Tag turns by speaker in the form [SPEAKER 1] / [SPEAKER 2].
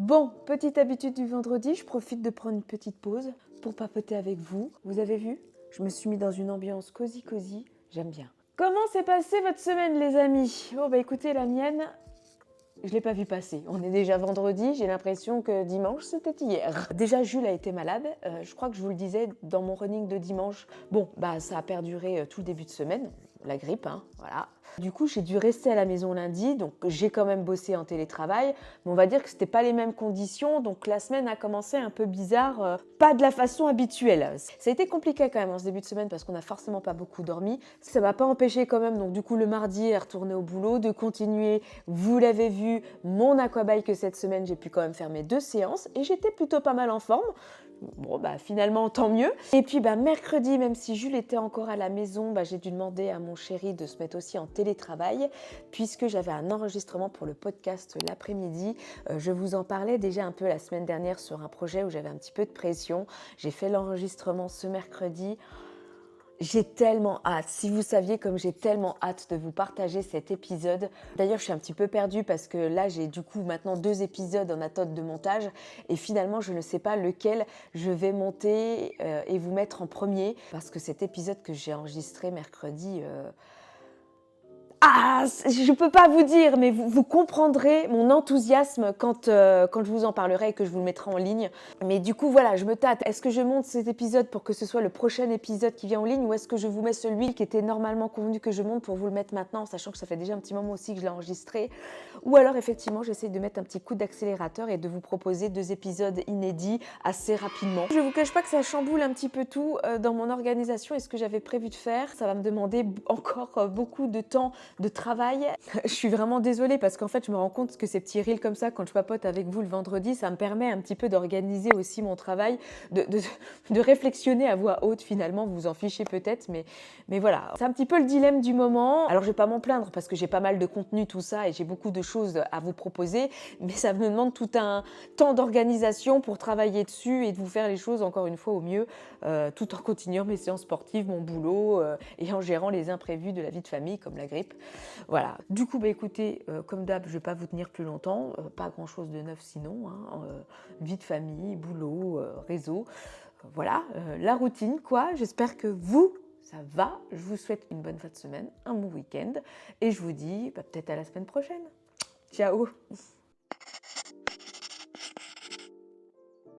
[SPEAKER 1] Bon, petite habitude du vendredi, je profite de prendre une petite pause pour papoter avec vous. Vous avez vu? Je me suis mis dans une ambiance cosy, j'aime bien. Comment s'est passée votre semaine les amis? Oh bah écoutez, la mienne, je ne l'ai pas vu passer. On est déjà vendredi, j'ai l'impression que dimanche c'était hier. Déjà Jules a été malade, je crois que je vous le disais dans mon running de dimanche. Bon, bah ça a perduré tout le début de semaine, la grippe, hein, voilà. Du coup, j'ai dû rester à la maison lundi, donc j'ai quand même bossé en télétravail, mais on va dire que c'était pas les mêmes conditions, donc la semaine a commencé un peu bizarre, pas de la façon habituelle. Ça a été compliqué quand même en ce début de semaine parce qu'on n'a forcément pas beaucoup dormi. Ça m'a pas empêché quand même, donc du coup le mardi à retourner au boulot, de continuer, vous l'avez vu, mon aquabike cette semaine, j'ai pu quand même faire mes 2 séances et j'étais plutôt pas mal en forme. Bon, bah finalement, tant mieux. Et puis, bah, mercredi, même si Jules était encore à la maison, bah, j'ai dû demander à mon chéri de se mettre aussi en télétravail, puisque j'avais un enregistrement pour le podcast l'après-midi. Je vous en parlais déjà un peu la semaine dernière sur un projet où j'avais un petit peu de pression. J'ai fait l'enregistrement ce mercredi. J'ai tellement hâte, si vous saviez comme j'ai tellement hâte de vous partager cet épisode. D'ailleurs, je suis un petit peu perdue parce que là, j'ai du coup maintenant 2 épisodes en attente de montage et finalement, je ne sais pas lequel je vais monter et vous mettre en premier parce que cet épisode que j'ai enregistré mercredi... Ah, je peux pas vous dire, mais vous comprendrez mon enthousiasme quand je vous en parlerai et que je vous le mettrai en ligne. Mais du coup, voilà, je me tâte. Est-ce que je monte cet épisode pour que ce soit le prochain épisode qui vient en ligne ou est-ce que je vous mets celui qui était normalement convenu que je monte pour vous le mettre maintenant, sachant que ça fait déjà un petit moment aussi que je l'ai enregistré. Ou alors, effectivement, j'essaie de mettre un petit coup d'accélérateur et de vous proposer 2 épisodes inédits assez rapidement. Je vous cache pas que ça chamboule un petit peu tout dans mon organisation et ce que j'avais prévu de faire. Ça va me demander encore beaucoup de temps de travail. Je suis vraiment désolée parce qu'en fait, je me rends compte que ces petits reels comme ça, quand je papote avec vous le vendredi, ça me permet un petit peu d'organiser aussi mon travail, de réflexionner à voix haute finalement. Vous vous en fichez peut-être, mais voilà. C'est un petit peu le dilemme du moment. Alors, je vais pas m'en plaindre parce que j'ai pas mal de contenu, tout ça, et j'ai beaucoup de choses à vous proposer, mais ça me demande tout un temps d'organisation pour travailler dessus et de vous faire les choses encore une fois au mieux, tout en continuant mes séances sportives, mon boulot et en gérant les imprévus de la vie de famille comme la grippe. Voilà. Du coup, bah écoutez, comme d'hab, je ne vais pas vous tenir plus longtemps, pas grand-chose de neuf sinon, hein, vie de famille, boulot, réseau, voilà, la routine quoi. J'espère que vous, ça va. Je vous souhaite une bonne fin de semaine, un bon week-end et je vous dis peut-être à la semaine prochaine. Ciao!